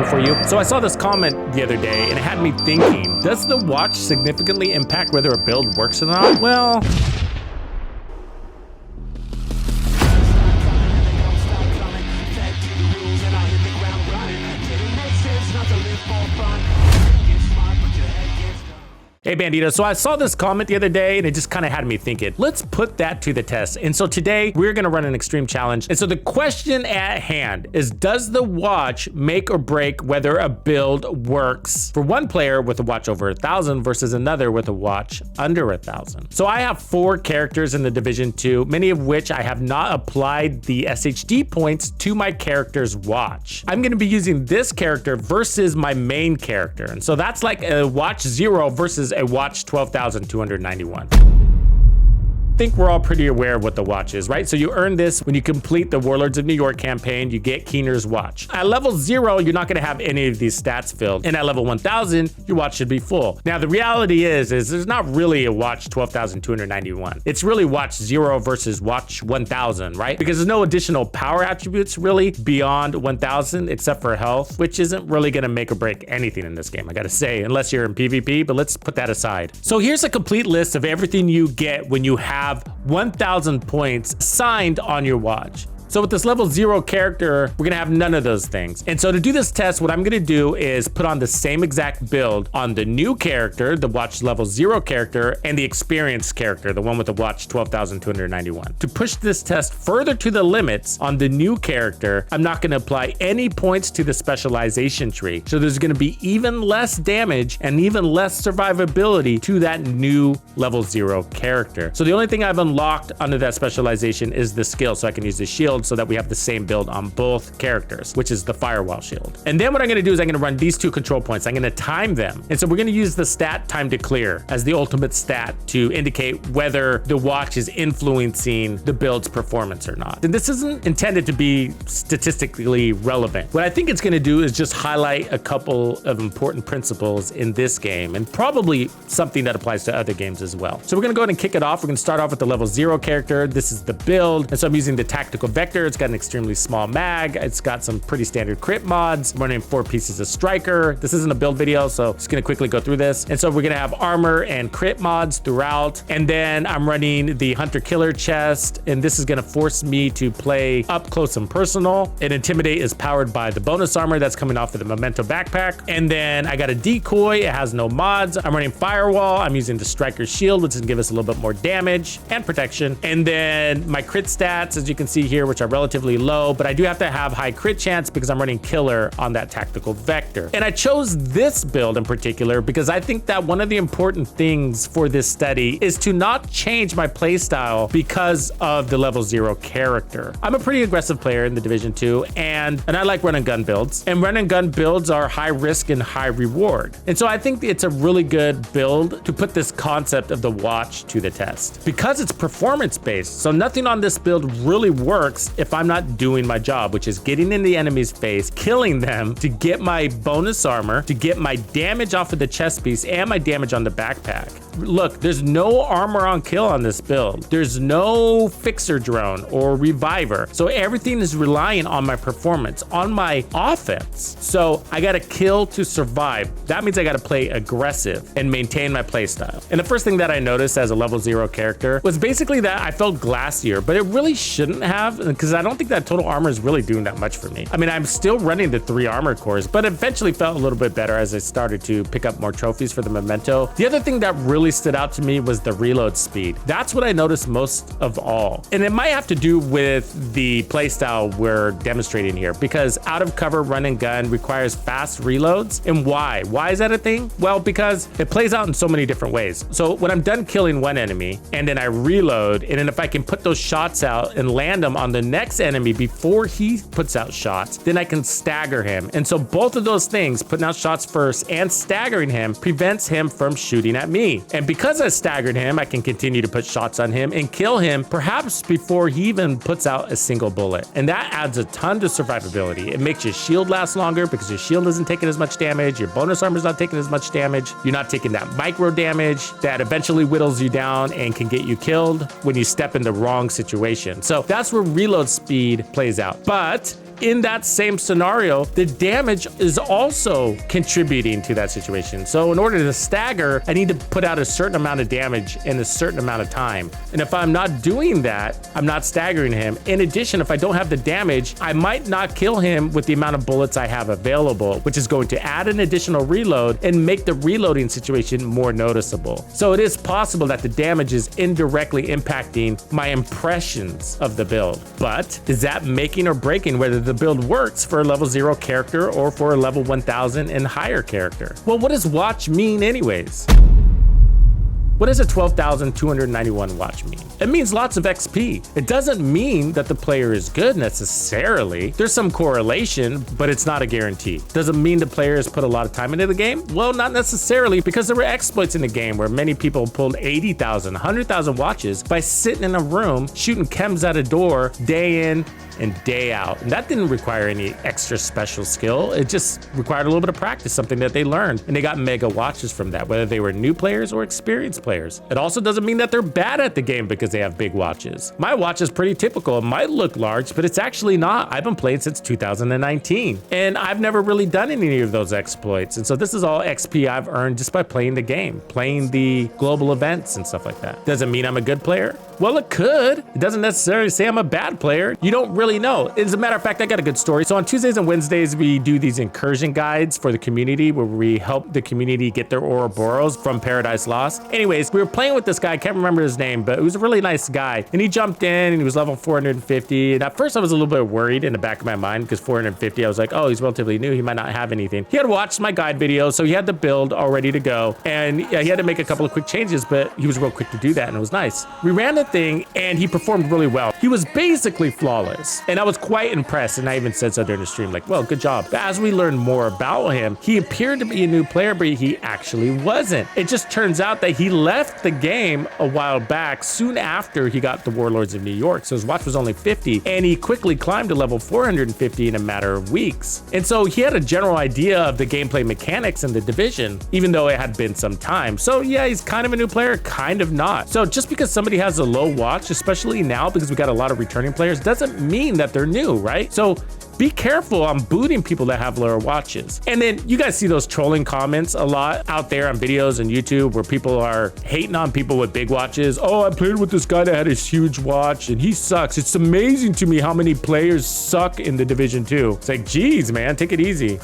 for you. So I saw this comment the other day and it had me thinking, does the watch significantly impact whether a build works or not? Well, hey Bandito, so I saw this comment the other day and it just kind of had me thinking, let's put that to the test. And so today we're gonna run an extreme challenge. And so the question at hand is, does the watch make or break whether a build works for one player with a watch over 1,000 versus another with a watch under 1,000? So I have 4 characters in the Division 2, many of which I have not applied the SHD points to my character's watch. I'm gonna be using this character versus my main character. And so that's like a watch 0 versus a watch 12,291. I think we're all pretty aware of what the watch is, right? So you earn this when you complete the Warlords of New York campaign, you get Keener's watch. At level 0, you're not gonna have any of these stats filled. And at level 1,000, your watch should be full. Now, the reality is there's not really a watch 12,291. It's really watch 0 versus watch 1,000, right? Because there's no additional power attributes really beyond 1,000 except for health, which isn't really gonna make or break anything in this game, I gotta say, unless you're in PvP, but let's put that aside. So here's a complete list of everything you get when you have 1,000 points signed on your watch. So with this level 0 character, we're gonna have none of those things. And so to do this test, what I'm gonna do is put on the same exact build on the new character, the watch level 0 character, and the experienced character, the one with the watch 12,291. To push this test further to the limits on the new character, I'm not gonna apply any points to the specialization tree. So there's gonna be even less damage and even less survivability to that new level 0 character. So the only thing I've unlocked under that specialization is the skill, so I can use the shield so that we have the same build on both characters, which is the firewall shield. And then what I'm gonna do is I'm gonna run these 2 control points. I'm gonna time them. And so we're gonna use the stat time to clear as the ultimate stat to indicate whether the watch is influencing the build's performance or not. And this isn't intended to be statistically relevant. What I think it's gonna do is just highlight a couple of important principles in this game and probably something that applies to other games as well. So we're gonna go ahead and kick it off. We're gonna start off with the level 0 character. This is the build. And so I'm using the tactical vector. It's got an extremely small mag. It's got some pretty standard crit mods. I'm running 4 pieces of striker. This isn't a build video, so just gonna quickly go through this. And so we're gonna have armor and crit mods throughout. And then I'm running the hunter killer chest. And this is gonna force me to play up close and personal. And intimidate is powered by the bonus armor that's coming off of the memento backpack. And then I got a decoy. It has no mods. I'm running firewall. I'm using the striker shield, which is gonna give us a little bit more damage and protection. And then my crit stats, as you can see here, which are relatively low, but I do have to have high crit chance because I'm running killer on that tactical vector. And I chose this build in particular because I think that one of the important things for this study is to not change my playstyle because of the level 0 character. I'm a pretty aggressive player in the Division 2 and I like run and gun builds, and run and gun builds are high risk and high reward. And so I think it's a really good build to put this concept of the watch to the test because it's performance based. So nothing on this build really works if I'm not doing my job, which is getting in the enemy's face, killing them to get my bonus armor, to get my damage off of the chest piece and my damage on the backpack. Look, there's no armor on kill on this build. There's no fixer drone or reviver. So everything is relying on my performance, on my offense. So I gotta kill to survive. That means I gotta play aggressive and maintain my playstyle. And the first thing that I noticed as a level 0 character was basically that I felt glassier, but it really shouldn't have, because I don't think that total armor is really doing that much for me. I mean, I'm still running the 3 armor cores, but eventually felt a little bit better as I started to pick up more trophies for the memento. The other thing that really stood out to me was the reload speed. That's what I noticed most of all. And it might have to do with the playstyle we're demonstrating here, because out of cover run and gun requires fast reloads. And why? Why is that a thing? Well, because it plays out in so many different ways. So when I'm done killing one enemy and then I reload, and then if I can put those shots out and land them on the next enemy before he puts out shots, then I can stagger him. And so both of those things, putting out shots first and staggering him, prevents him from shooting at me. And because I staggered him, I can continue to put shots on him and kill him perhaps before he even puts out a single bullet. And that adds a ton to survivability. It makes your shield last longer because your shield isn't taking as much damage, your bonus armor is not taking as much damage, you're not taking that micro damage that eventually whittles you down and can get you killed when you step in the wrong situation. So that's where reload speed plays out. But in that same scenario, the damage is also contributing to that situation. So in order to stagger, I need to put out a certain amount of damage in a certain amount of time. And if I'm not doing that, I'm not staggering him. In addition, if I don't have the damage, I might not kill him with the amount of bullets I have available, which is going to add an additional reload and make the reloading situation more noticeable. So it is possible that the damage is indirectly impacting my impressions of the build. But is that making or breaking whether the build works for a level 0 character or for a level 1000 and higher character? Well, what does watch mean anyways? What does a 12,291 watch mean? It means lots of XP. It doesn't mean that the player is good necessarily. There's some correlation, but it's not a guarantee. Does it mean the player has put a lot of time into the game? Well, not necessarily, because there were exploits in the game where many people pulled 80,000, 100,000 watches by sitting in a room, shooting chems at a door day in and day out. And that didn't require any extra special skill. It just required a little bit of practice, something that they learned. And they got mega watches from that, whether they were new players or experienced players. It also doesn't mean that they're bad at the game because they have big watches. My watch is pretty typical. It might look large, but it's actually not. I've been playing since 2019. And I've never really done any of those exploits. And so this is all XP I've earned just by playing the game, playing the global events and stuff like that. Does it mean I'm a good player? Well, it could. It doesn't necessarily say I'm a bad player. You don't really know. As a matter of fact, I got a good story. So on Tuesdays and Wednesdays, we do these incursion guides for the community where we help the community get their Ouroboros from Paradise Lost. Anyways, we were playing with this guy. I can't remember his name, but he was a really nice guy. And he jumped in and he was level 450. And at first I was a little bit worried in the back of my mind because 450, I was like, oh, he's relatively new. He might not have anything. He had watched my guide video, so he had the build all ready to go. And yeah, he had to make a couple of quick changes, but he was real quick to do that and it was nice. We ran the thing and he performed really well. He was basically flawless. And I was quite impressed, and I even said so during the stream, like, well, good job. But as we learned more about him, he appeared to be a new player, but he actually wasn't. It just turns out that he left the game a while back, soon after he got the Warlords of New York, so his watch was only 50, and he quickly climbed to level 450 in a matter of weeks. And so he had a general idea of the gameplay mechanics in the division, even though it had been some time. So yeah, he's kind of a new player, kind of not. So just because somebody has a low watch, especially now because we got a lot of returning players, doesn't mean that they're new, right? So be careful on booting people that have lower watches. And then you guys see those trolling comments a lot out there on videos and YouTube where people are hating on people with big watches. Oh, I played with this guy that had a huge watch and he sucks. It's amazing to me how many players suck in the Division 2. It's like, geez, man, take it easy.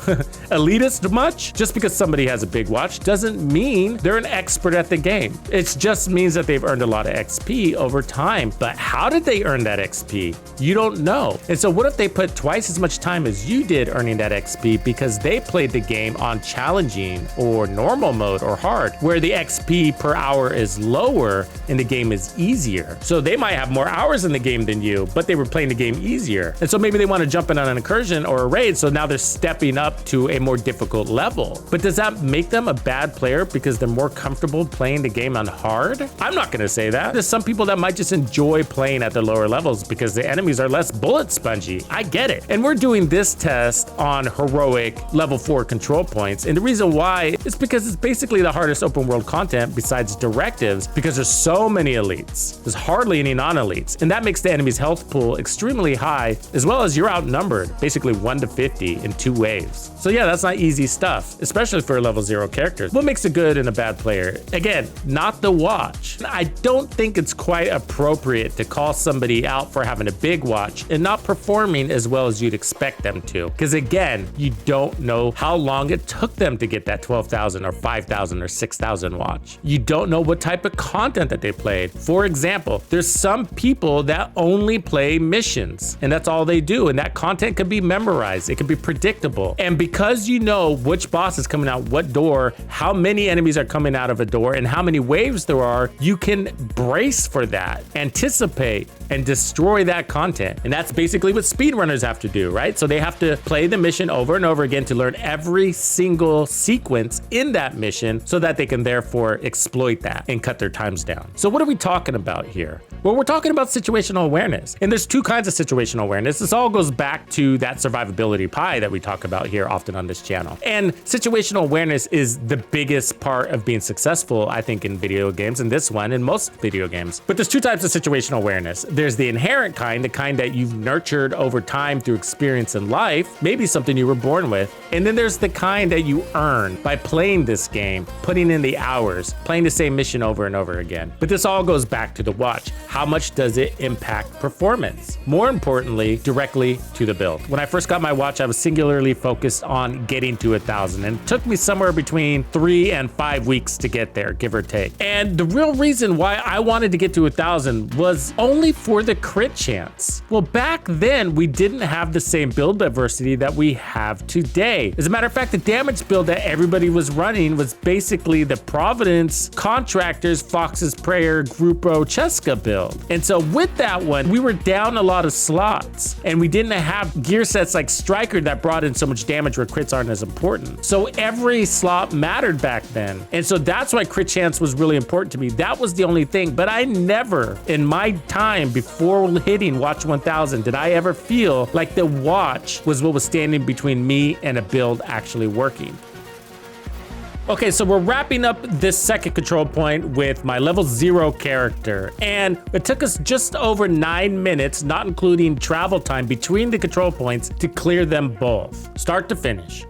Elitist much? Just because somebody has a big watch doesn't mean they're an expert at the game. It just means that they've earned a lot of XP over time. But how did they earn that XP? You don't know. And so what if they put twice as much time as you did earning that XP because they played the game on challenging or normal mode or hard, where the XP per hour is lower and the game is easier. So they might have more hours in the game than you, but they were playing the game easier. And so maybe they want to jump in on an incursion or a raid, so now they're stepping up to a more difficult level. But does that make them a bad player because they're more comfortable playing the game on hard? I'm not going to say that. There's some people that might just enjoy playing at the lower levels because the enemies are less bullet spongy. I get it. And we're doing this test on heroic level 4 control points, and the reason why is because it's basically the hardest open world content besides directives, because there's so many elites. There's hardly any non-elites, and that makes the enemy's health pool extremely high, as well as you're outnumbered, basically 1 to 50 in 2 waves. So yeah, that's not easy stuff, especially for level 0 characters. What makes a good and a bad player? Again, not the watch. I don't think it's quite appropriate to call somebody out for having a big watch and not performing as well as you'd expect them to. Because again, you don't know how long it took them to get that 12,000 or 5,000 or 6,000 watch. You don't know what type of content that they played. For example, there's some people that only play missions and that's all they do. And that content could be memorized. It could be predictable. And because you know which boss is coming out what door, how many enemies are coming out of a door, and how many waves there are, you can brace for that, anticipate, and destroy that content. And that's basically what speedrunners have to do, right? So they have to play the mission over and over again to learn every single sequence in that mission so that they can therefore exploit that and cut their times down. So what are we talking about here? Well, we're talking about situational awareness. And there's 2 kinds of situational awareness. This all goes back to that survivability pie that we talk about here often on this channel. And situational awareness is the biggest part of being successful, I think, in video games, and this one in most video games. But there's 2 types of situational awareness. There's the inherent kind, the kind that you've nurtured over time through experience in life, maybe something you were born with. And then there's the kind that you earn by playing this game, putting in the hours, playing the same mission over and over again. But this all goes back to the watch. How much does it impact performance? More importantly, directly to the build. When I first got my watch, I was singularly focused on getting to 1,000, and it took me somewhere between 3 and 5 weeks to get there, give or take. And the real reason why I wanted to get to 1,000 was only for the crit chance. Well, back then, we didn't have the same build diversity that we have today. As a matter of fact, the damage build that everybody was running was basically the Providence, Contractors, Fox's Prayer, Grupo Cheska build. And so with that one, we were down a lot of slots, and we didn't have gear sets like Striker that brought in so much damage where crits aren't as important. So every slot mattered back then. And so that's why crit chance was really important to me. That was the only thing. But I never, in my time before hitting Watch 1000, did I ever feel like the watch was what was standing between me and a build actually working. Okay, so we're wrapping up this second control point with my level 0 character, and it took us just over 9 minutes, not including travel time between the control points, to clear them both, start to finish.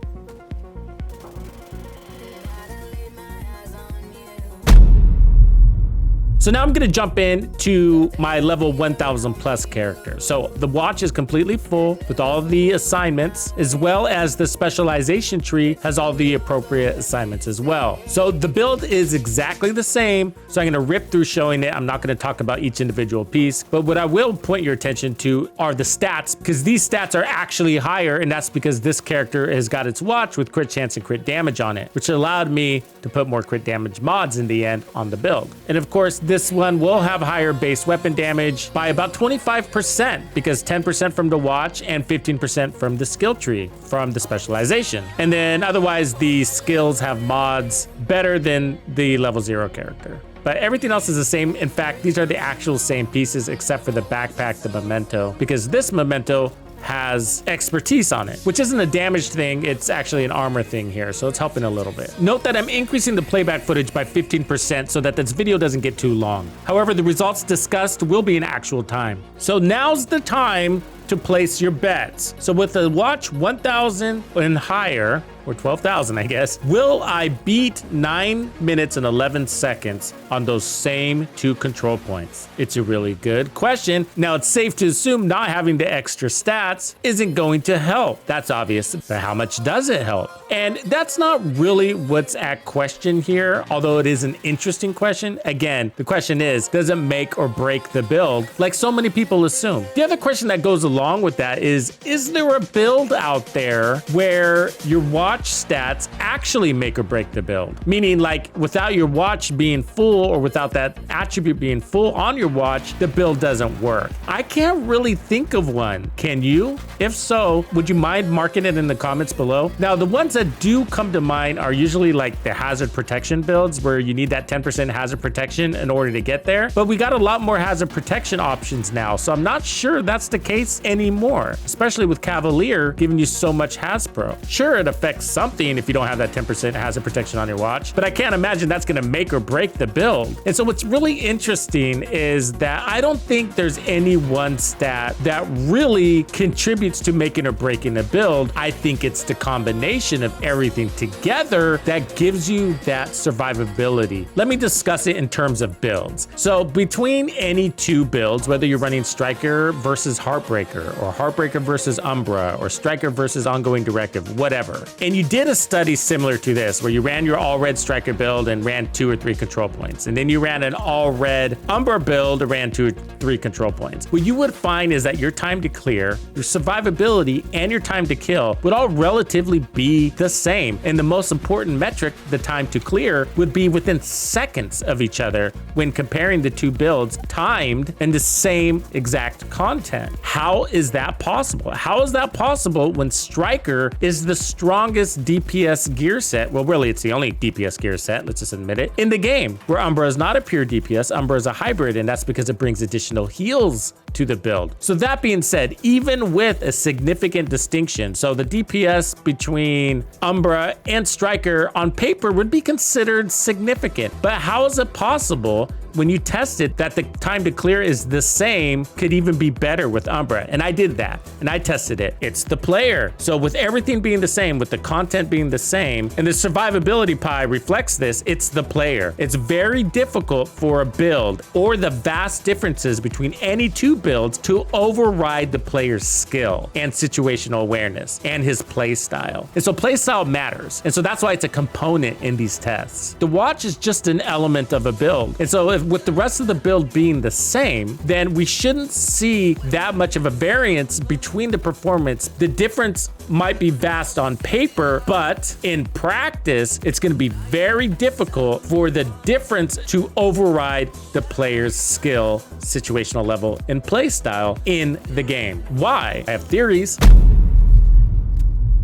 So now I'm gonna jump into my level 1000 plus character. So the watch is completely full with all the assignments, as well as the specialization tree has all the appropriate assignments as well. So the build is exactly the same. So I'm gonna rip through showing it. I'm not gonna talk about each individual piece, but what I will point your attention to are the stats, because these stats are actually higher, and that's because this character has got its watch with crit chance and crit damage on it, which allowed me to put more crit damage mods in the end on the build. And of course, this one will have higher base weapon damage by about 25%, because 10% from the watch and 15% from the skill tree from the specialization. And then otherwise the skills have mods better than the level 0 character. But everything else is the same. In fact, these are the actual same pieces except for the backpack, the memento, because this memento has expertise on it, which isn't a damage thing, it's actually an armor thing here, so it's helping a little bit. Note that I'm increasing the playback footage by 15% so that this video doesn't get too long. However, the results discussed will be in actual time. So now's the time to place your bets. So with the watch 1000 and higher, or 12,000, I guess, will I beat 9 minutes and 11 seconds on those same 2 control points? It's a really good question. Now, it's safe to assume not having the extra stats isn't going to help. That's obvious, but how much does it help? And that's not really what's at question here, although it is an interesting question. Again, the question is, does it make or break the build, like so many people assume? The other question that goes along with that is there a build out there where your watch stats actually make or break the build? Meaning, like, without your watch being full or without that attribute being full on your watch, the build doesn't work. I can't really think of one. Can you? If so, would you mind marking it in the comments below? Now, the ones that do come to mind are usually like the hazard protection builds where you need that 10% hazard protection in order to get there. But we got a lot more hazard protection options now, so I'm not sure that's the case anymore, especially with Cavalier giving you so much Hasbro. Sure, it affects something if you don't have that 10% hazard protection on your watch, but I can't imagine that's gonna make or break the build. And so what's really interesting is that I don't think there's any one stat that really contributes to making or breaking a build. I think it's the combination of everything together that gives you that survivability. Let me discuss it in terms of builds. So between any 2 builds, whether you're running Striker versus Heartbreaker, or Heartbreaker versus Umbra, or Striker versus Ongoing Directive, whatever, and you did a study similar to this where you ran your all red Striker build and ran 2 or 3 control points, and then you ran an all red Umbra build and ran 2 or 3 control points, what you would find is that your time to clear, your survivability, and your time to kill would all relatively be the same. And the most important metric, the time to clear, would be within seconds of each other when comparing the 2 builds timed and the same exact content. How is that possible? How is that possible when Striker is the strongest DPS gear set? Well, really, it's the only DPS gear set, let's just admit it, in the game, where Umbra is not a pure DPS, Umbra is a hybrid, and that's because it brings additional heals to the build. So that being said, even with a significant distinction, so the DPS between Umbra and Striker on paper would be considered significant, but how is it possible when you test it, that the time to clear is the same, could even be better with Umbra. And I did that, and I tested it. It's the player. So with everything being the same, with the content being the same, and the survivability pie reflects this, it's the player. It's very difficult for a build or the vast differences between any two builds to override the player's skill and situational awareness and his play style. And so play style matters. And so that's why it's a component in these tests. The watch is just an element of a build. And so if with the rest of the build being the same, then we shouldn't see that much of a variance between the performance. The difference might be vast on paper, but in practice, it's going to be very difficult for the difference to override the player's skill, situational level, and play style in the game. Why? I have theories.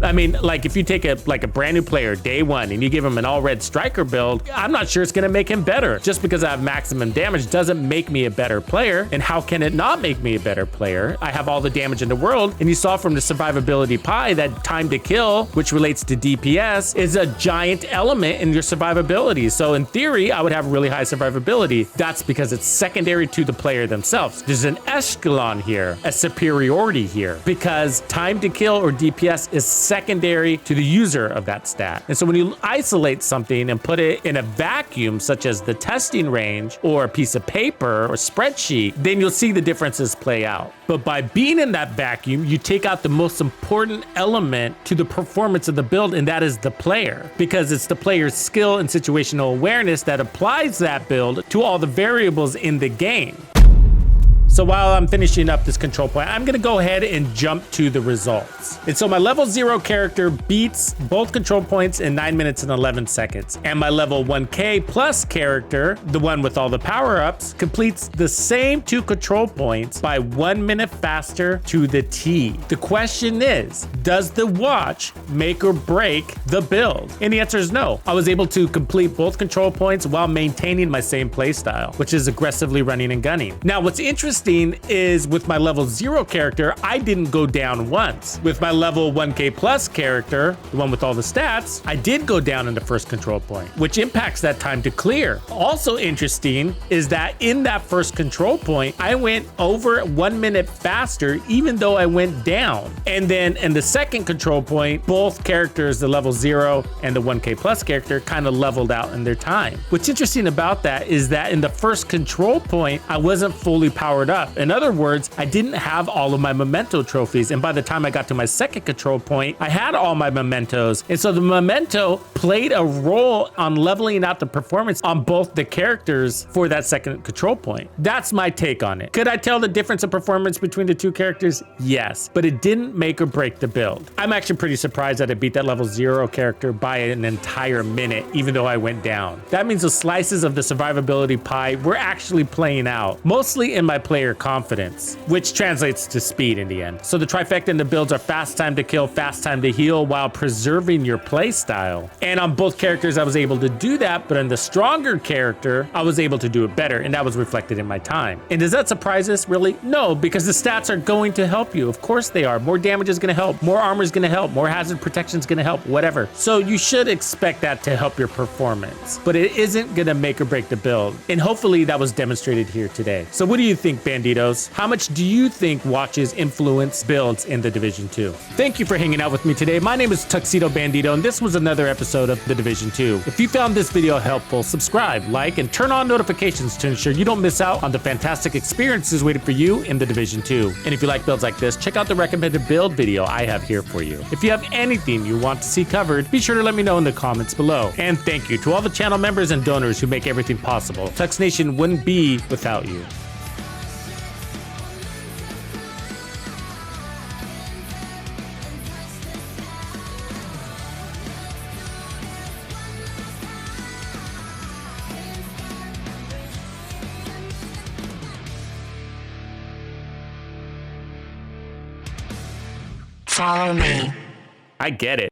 I mean, like if you take a brand new player day one and you give him an all red striker build, I'm not sure it's gonna make him better. Just because I have maximum damage doesn't make me a better player. And how can it not make me a better player? I have all the damage in the world, and you saw from the survivability pie that time to kill, which relates to DPS, is a giant element in your survivability. So in theory, I would have really high survivability. That's because it's secondary to the player themselves. There's an echelon here, a superiority here, because time to kill or DPS is secondary to the user of that stat. And so when you isolate something and put it in a vacuum, such as the testing range or a piece of paper or spreadsheet, then you'll see the differences play out. But by being in that vacuum, you take out the most important element to the performance of the build, and that is the player, because it's the player's skill and situational awareness that applies that build to all the variables in the game. So while I'm finishing up this control point, I'm gonna go ahead and jump to the results. And so my level 0 character beats both control points in 9 minutes and 11 seconds. And my level 1K plus character, the one with all the power-ups, completes the same 2 control points by 1 minute faster to the T. The question is, does the watch make or break the build? And the answer is no. I was able to complete both control points while maintaining my same playstyle, which is aggressively running and gunning. Now, what's interesting is with my level 0 character, I didn't go down once. With my level 1K plus character, the one with all the stats, I did go down in the first control point, which impacts that time to clear. Also interesting is that in that first control point, I went over 1 minute faster, even though I went down. And then in the second control point, both characters, the level 0 and the 1K plus character, kind of leveled out in their time. What's interesting about that is that in the first control point, I wasn't fully powered up. In other words, I didn't have all of my memento trophies, and by the time I got to my second control point, I had all my mementos. And so the memento played a role on leveling out the performance on both the characters for that second control point. That's my take on it. Could I tell the difference in performance between the two characters? Yes, but it didn't make or break the build. I'm actually pretty surprised that I beat that level 0 character by an entire minute, even though I went down. That means the slices of the survivability pie were actually playing out, mostly in my player confidence, which translates to speed in the end. So the trifecta in the builds are fast time to kill, fast time to heal, while preserving your play style. And on both characters, I was able to do that, but on the stronger character, I was able to do it better, and that was reflected in my time. And does that surprise us? Really? No, because the stats are going to help you. Of course they are. More damage is going to help. More armor is going to help. More hazard protection is going to help. Whatever. So you should expect that to help your performance, but it isn't going to make or break the build. And hopefully that was demonstrated here today. So what do you think, Bandidos? How much do you think watches influence builds in The Division 2? Thank you for hanging out with me today. My name is TuxedoBandido, and this was another episode of The Division 2. If you found this video helpful, subscribe, like, and turn on notifications to ensure you don't miss out on the fantastic experiences waiting for you in The Division 2. And if you like builds like this, check out the recommended build video I have here for you. If you have anything you want to see covered, be sure to let me know in the comments below. And thank you to all the channel members and donors who make everything possible. Tux Nation wouldn't be without you. Follow me. I get it.